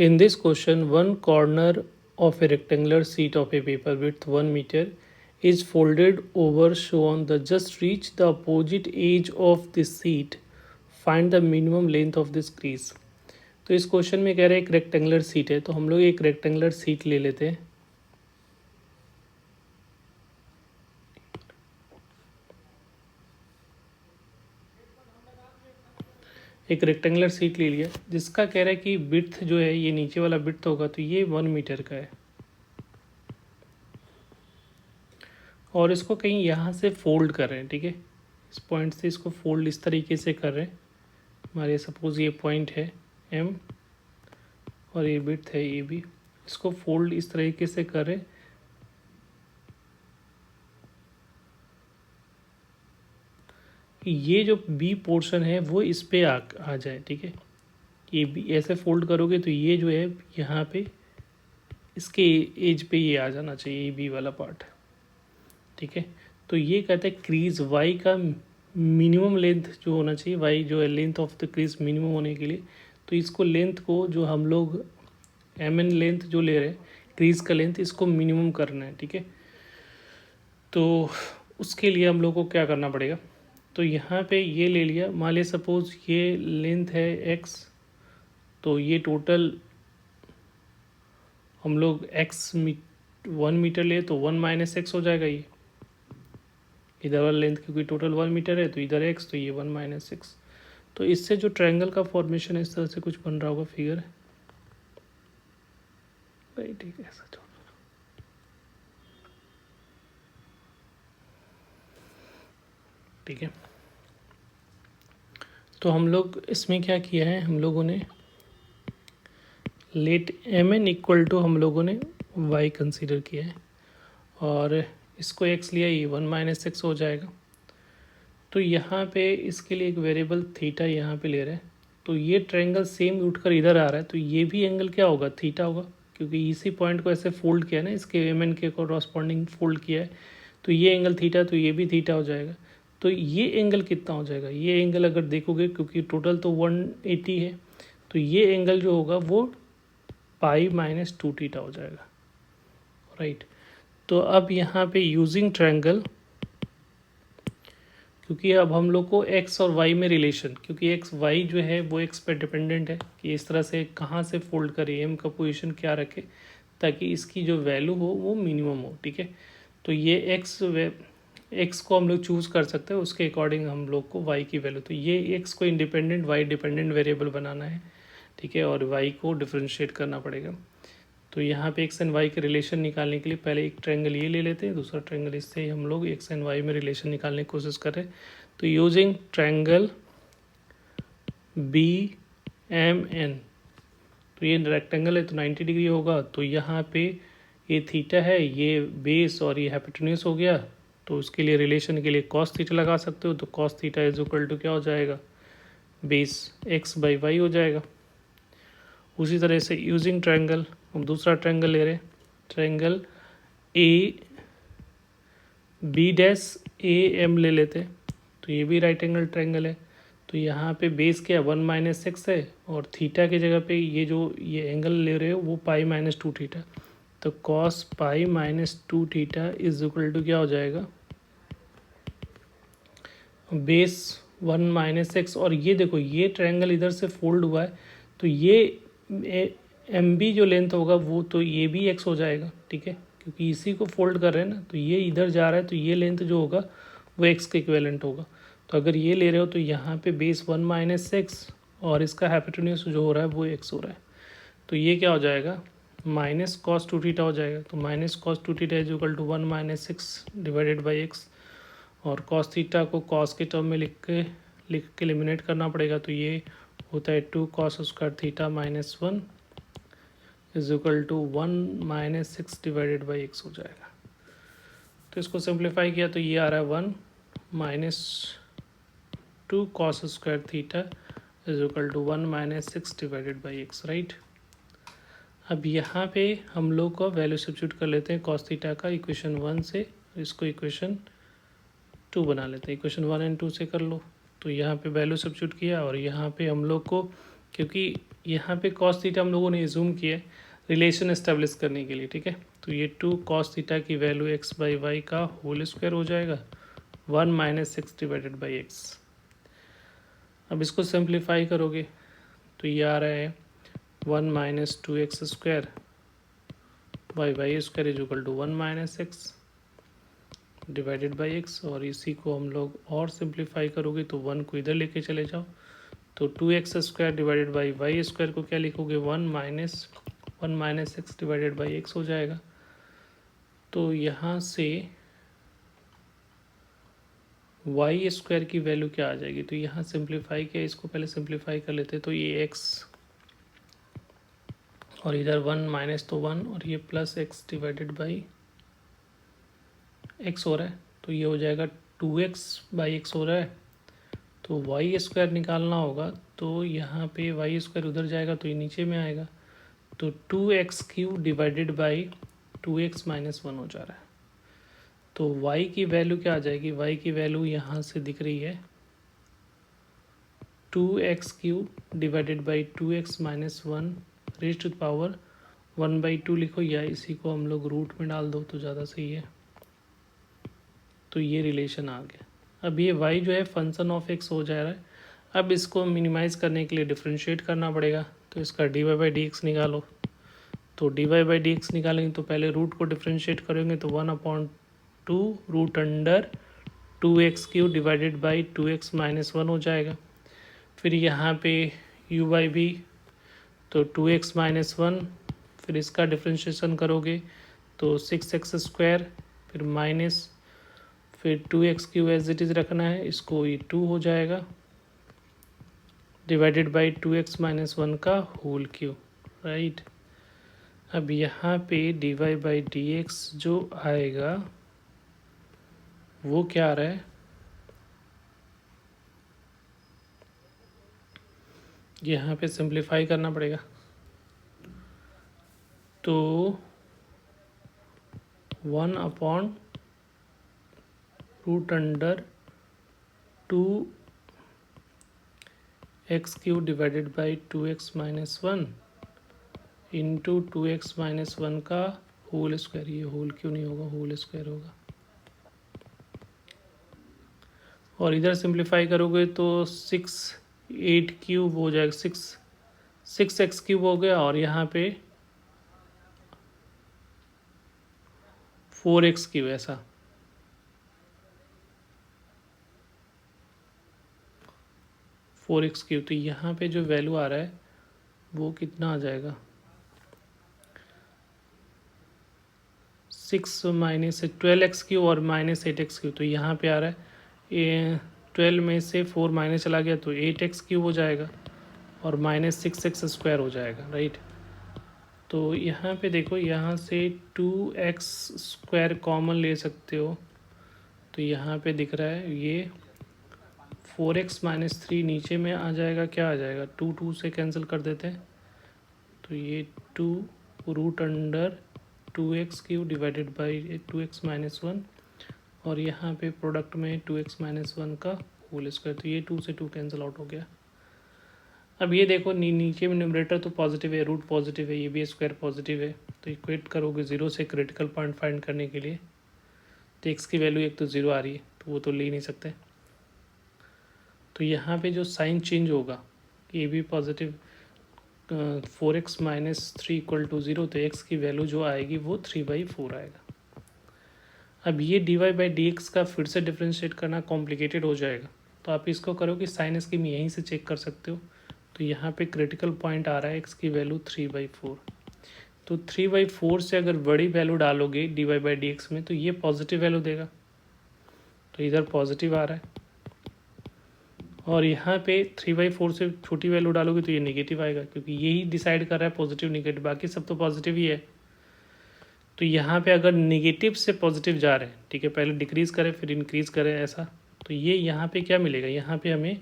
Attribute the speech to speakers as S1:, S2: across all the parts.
S1: In this question, one corner of a rectangular sheet of a paper width 1 meter is folded over so on the just reach the opposite edge of the sheet. Find the minimum length of this crease. तो इस question में कह रहे हैं एक rectangular seat है, तो हम लोग एक रेक्टेंगुलर सीट ले लेते हैं। एक रेक्टेंगुलर सीट ले लिया जिसका कह रहा है कि विड्थ जो है ये नीचे वाला विड्थ होगा तो ये 1 मीटर का है, और इसको कहीं यहाँ से फोल्ड कर रहे हैं। ठीक है, इस पॉइंट से इसको फोल्ड इस तरीके से कर रहे हैं। हमारे सपोज ये पॉइंट है एम और ये विड्थ है ए बी, इसको फोल्ड इस तरीके से कर रहे हैं। ये जो बी पोर्शन है वो इस पे आ जाए। ठीक है, ये बी ऐसे फोल्ड करोगे तो ये जो है यहाँ पे इसके एज पे ये आ जाना चाहिए, ये बी वाला पार्ट। ठीक है, तो ये कहते हैं क्रीज वाई का मिनिमम लेंथ जो होना चाहिए, वाई जो है length of the crease minimum होने के लिए, तो इसको लेंथ को जो हम लोग एम एन लेंथ जो ले रहे हैं क्रीज का लेंथ, इसको मिनिमम करना है। ठीक है, तो उसके लिए हम लोग को क्या करना पड़ेगा, तो यहाँ पे ये ले लिया, मान लिया सपोज ये लेंथ है एक्स, तो ये टोटल हम लोग एक्स 1 मीटर ले तो 1 माइनस एक्स हो जाएगा। ये इधर वाला लेंथ क्योंकि टोटल 1 मीटर है तो इधर एक्स, तो ये 1 माइनस एक्स। तो इससे जो ट्रायंगल का फॉर्मेशन है इस तरह से कुछ बन रहा होगा फिगर। भाई ठीक है, ऐसा छोड़। ठीक है, तो हम लोग इसमें क्या किया है, हम लोगों ने let M N equal to हम लोगों ने वाई कंसीडर किया है और इसको एक्स लिया, ये 1 माइनस एक्स हो जाएगा। तो यहाँ पे इसके लिए एक वेरिएबल थीटा यहाँ पे ले रहे हैं, तो ये ट्रायंगल सेम उठकर इधर आ रहा है, तो ये भी एंगल क्या होगा, थीटा होगा, क्योंकि इसी पॉइंट को ऐसे फोल्ड किया ना, इसके एम एन के कॉरस्पॉन्डिंग फोल्ड किया है, तो ये एंगल थीटा, तो ये भी थीटा हो जाएगा। तो ये एंगल कितना हो जाएगा, ये एंगल अगर देखोगे क्योंकि टोटल तो 180 है, तो ये एंगल जो होगा वो पाई माइनस 2 थीटा हो जाएगा। राइट, तो अब यहाँ पे यूजिंग ट्रायंगल, क्योंकि अब हम लोग को एक्स और वाई में रिलेशन, क्योंकि एक्स वाई जो है वो एक्स पर डिपेंडेंट है कि इस तरह से कहाँ से फोल्ड करे, एम का पोजीशन क्या रखे ताकि इसकी जो वैल्यू हो वो मिनिमम हो। ठीक है, तो ये एक्स को हम लोग चूज़ कर सकते हैं, उसके अकॉर्डिंग हम लोग को वाई की वैल्यू, तो ये एक्स को इंडिपेंडेंट वाई डिपेंडेंट वेरिएबल बनाना है। ठीक है, और वाई को डिफ्रेंशिएट करना पड़ेगा। तो यहाँ पे एक्स एंड वाई के रिलेशन निकालने के लिए पहले एक ट्रायंगल ये ले लेते हैं, दूसरा ट्रायंगल इससे हम लोग एक्स एंड वाई में रिलेशन निकालने की कोशिश करें। तो using triangle B M N, तो ये रेक्टेंगल है तो 90 डिग्री होगा, तो यहाँ पे ये थीटा है, ये बेस और ये हाइपोटेन्यूज हो गया, तो उसके लिए रिलेशन के लिए कॉस थीटा लगा सकते हो, तो cos theta is equal to क्या हो जाएगा, बेस एक्स बाई वाई हो जाएगा। उसी तरह से यूजिंग ट्रायंगल हम दूसरा ट्रायंगल ले रहे हैं, triangle A B dash A M ले लेते हैं, तो ये भी राइट एंगल ट्रायंगल है, तो यहाँ पे बेस क्या 1 माइनस एक्स है और थीटा की जगह पे ये जो ये एंगल ले रहे हो वो पाई माइनस 2 थीटा, तो cos pi minus 2 theta is equal to क्या हो जाएगा, बेस 1 माइनस एक्स, और ये देखो ये ट्रायंगल इधर से फोल्ड हुआ है, तो ये एम बी जो लेंथ होगा वो तो ये भी एक्स हो जाएगा। ठीक है, क्योंकि इसी को फोल्ड कर रहे हैं ना, तो ये इधर जा रहा है, तो ये लेंथ जो होगा वो एक्स के इक्विवेलेंट होगा। तो अगर ये ले रहे हो तो यहाँ पे बेस 1 माइनस एक्स और इसका हाइपोटेन्यूज जो हो रहा है वो एक्स हो रहा है, तो ये क्या हो जाएगा, माइनस कॉस 2 थीटा हो जाएगा। तो minus cos 2 theta is equal to 1 minus x divided by x, और कॉस थीटा को कॉस के टर्म में लिख के एलिमिनेट करना पड़ेगा, तो ये होता है 2 cos square theta minus 1 is equal to 1 minus 6 divided by x हो जाएगा। तो इसको सिंप्लीफाई किया तो ये आ रहा है 1 minus 2 cos square theta is equal to 1 minus 6 divided by x. Right, अब यहाँ पे हम लोग का वैल्यू सब्स्टिट्यूट कर लेते हैं कॉस थीटा का इक्वेशन 1 से, इसको इक्वेशन 2 बना लेते हैं, इक्वेशन 1 एंड 2 से कर लो। तो यहाँ पे वैल्यू सब्स्टिट्यूट किया और यहाँ पे हम लोग को क्योंकि यहाँ पे cos थीटा हम लोगों ने एज्यूम किया है रिलेशन एस्टेब्लिश करने के लिए, ठीक है। तो ये 2 cos थीटा की वैल्यू x बाई वाई का होल स्क्वायर हो जाएगा 1 माइनस 6 डिवाइडेड बाई एक्स। अब इसको सिंप्लीफाई करोगे तो ये आ रहा है 1 minus 2x square by y square is equal to 1 minus 6 divided by x. और इसी को हम लोग और सिंप्लीफाई करोगे तो 1 को इधर लेके चले जाओ तो 2x square divided by y square को क्या लिखोगे 1 माइनस 6 डिवाइडेड बाई एक्स हो जाएगा। तो यहाँ से वाई स्क्वायर की वैल्यू क्या आ जाएगी, तो यहाँ सिंप्लीफाई किया, इसको पहले सिंप्लीफाई कर लेते तो ये x और इधर 1 माइनस तो 1 और ये plus x divided by x हो रहा है तो ये हो जाएगा 2x बाई एक्स हो रहा है। तो वाई स्क्वायर निकालना होगा तो यहाँ पे वाई स्क्वायर उधर जाएगा तो ये नीचे में आएगा तो 2x cube divided by 2x minus 1 हो जा रहा है। तो y की वैल्यू क्या आ जाएगी, y की वैल्यू यहाँ से दिख रही है 2x cube divided by 2x minus 1 raise to the power 1/2 लिखो या इसी को हम लोग रूट में डाल दो तो ज़्यादा सही है। तो ये रिलेशन आ गया। अब ये y जो है फंक्शन ऑफ x हो जा रहा है। अब इसको मिनिमाइज़ करने के लिए डिफ्रेंशिएट करना पड़ेगा तो इसका dy बाई डी एक्स निकालो। तो dy बाई डी एक्स निकालेंगे तो पहले रूट को डिफ्रेंशिएट करेंगे तो 1/2 root under 2x cube divided by 2x minus 1 हो जाएगा। फिर यहाँ पे u बाई बी तो 2x माइनस 1, फिर इसका डिफ्रेंशिएशन करोगे तो 6x स्क्वायर फिर माइनस फिर 2x Q as it is रखना है, इसको ये 2 हो जाएगा डिवाइडेड बाई 2x माइनस 1 का होल क्यू, राइट। अब यहाँ पे dy बाई डी एक्स जो आएगा वो क्या आ रहा है, यहाँ पे सिंप्लीफाई करना पड़ेगा तो 1 upon root under 2x cube divided by 2x minus 1 into 2x minus 1 का होल स्क्वायर, ये होल क्यों नहीं होगा, होल स्क्वायर होगा। और इधर सिंप्लीफाई करोगे तो 8 क्यूब हो जाएगा, 6x क्यूब हो गया और यहाँ पे 4x क्यूब, ऐसा 4x क्यूब। तो यहाँ पे जो वैल्यू आ रहा है वो कितना आ जाएगा 6 माइनस 12x क्यूब और माइनस 8x क्यूब। तो यहाँ पे आ रहा है ये 12 में से 4 माइनस चला गया तो 8x क्यूब हो जाएगा और माइनस 6x स्क्वायर हो जाएगा, राइट। तो यहाँ पे देखो यहाँ से 2x स्क्वायर कॉमन ले सकते हो तो यहाँ पे दिख रहा है ये 4x माइनस 3 नीचे में आ जाएगा, क्या आ जाएगा 2 से कैंसिल कर देते हैं तो ये 2 root under 2x cube divided by 2x minus 1 और यहाँ पे प्रोडक्ट में 2x माइनस 1 का होल स्क्वायर, तो ये 2 से 2 कैंसिल आउट हो गया। अब ये देखो नीचे में न्यूमरेटर तो पॉजिटिव है, रूट पॉजिटिव है, ये भी स्क्वायर पॉजिटिव है तो इक्वेट करोगे 0 से क्रिटिकल पॉइंट फाइंड करने के लिए तो x की वैल्यू एक तो 0 आ रही है तो वो तो ले ही नहीं सकते। तो यहाँ पे जो साइन चेंज होगा ये भी positive 4x minus 3 equal to 0 तो x की वैल्यू जो आएगी वो 3/4 आएगा। अब ये dy बाई डी एक्स का फिर से डिफ्रेंशिएट करना कॉम्प्लिकेटेड हो जाएगा तो आप इसको करो कि साइन स्कीम यहीं से चेक कर सकते हो। तो यहाँ पे क्रिटिकल पॉइंट आ रहा है x की वैल्यू 3/4, तो 3/4 से अगर बड़ी वैल्यू डालोगे dy बाई डी एक्स में तो ये पॉजिटिव वैल्यू देगा, तो इधर पॉजिटिव आ रहा है। और यहाँ पे 3/4 से छोटी वैल्यू डालोगे तो ये नेगेटिव आएगा क्योंकि यही डिसाइड कर रहा है पॉजिटिव नेगेटिव, बाकी सब तो पॉजिटिव ही है। तो यहाँ पे अगर नेगेटिव से पॉजिटिव जा रहे हैं, ठीक है, पहले डिक्रीज़ करें फिर इंक्रीज़ करें ऐसा, तो ये यहाँ पे क्या मिलेगा, यहाँ पे हमें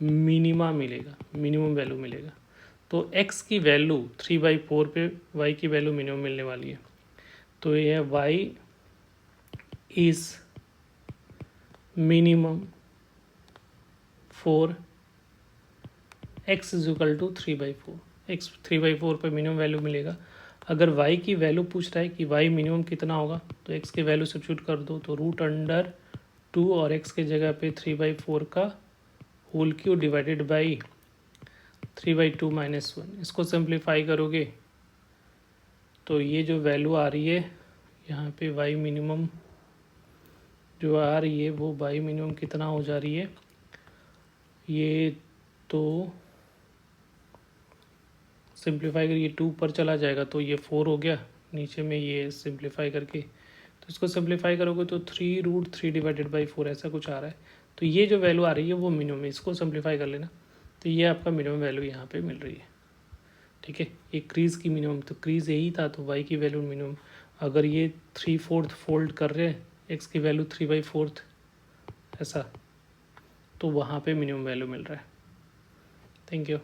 S1: मिनिमा मिलेगा, मिनिमम वैल्यू मिलेगा। तो x की वैल्यू 3/4 पे y की वैल्यू मिनिमम मिलने वाली है। तो ये y is minimum for x is equal to 3/4, x 3/4 पे मिनिमम वैल्यू मिलेगा। अगर वाई की वैल्यू पूछ रहा है कि वाई मिनिमम कितना होगा, तो एक्स की वैल्यू सब्स्टिट्यूट कर दो, तो √2 और एक्स के जगह पे 3/4 का होल क्यूब डिवाइडेड बाई 3/2 - 1। इसको सिंप्लीफाई करोगे तो ये जो वैल्यू आ रही है यहाँ पे वाई मिनिमम जो आ रही है वो वाई मिनिमम कितना हो जा रही है, ये तो सिंप्लीफाई करिए 2 पर चला जाएगा तो ये 4 हो गया, नीचे में ये सिंप्लीफाई करके, तो इसको सिंप्लीफाई करोगे तो 3√3 डिवाइडेड बाई 4 ऐसा कुछ आ रहा है। तो ये जो वैल्यू आ रही है वो मिनिमम है, इसको सिंप्लीफाई कर लेना, तो ये आपका मिनिमम वैल्यू यहाँ पे मिल रही है। ठीक है, ये क्रीज़ की मिनिमम, तो क्रीज़ यही था, तो वाई की वैल्यू मिनिमम, अगर ये 3/4 फोल्ड कर रहे हैं, एक्स की वैल्यू 3/4 ऐसा, तो वहाँ पे मिनिमम वैल्यू मिल रहा है। Thank you.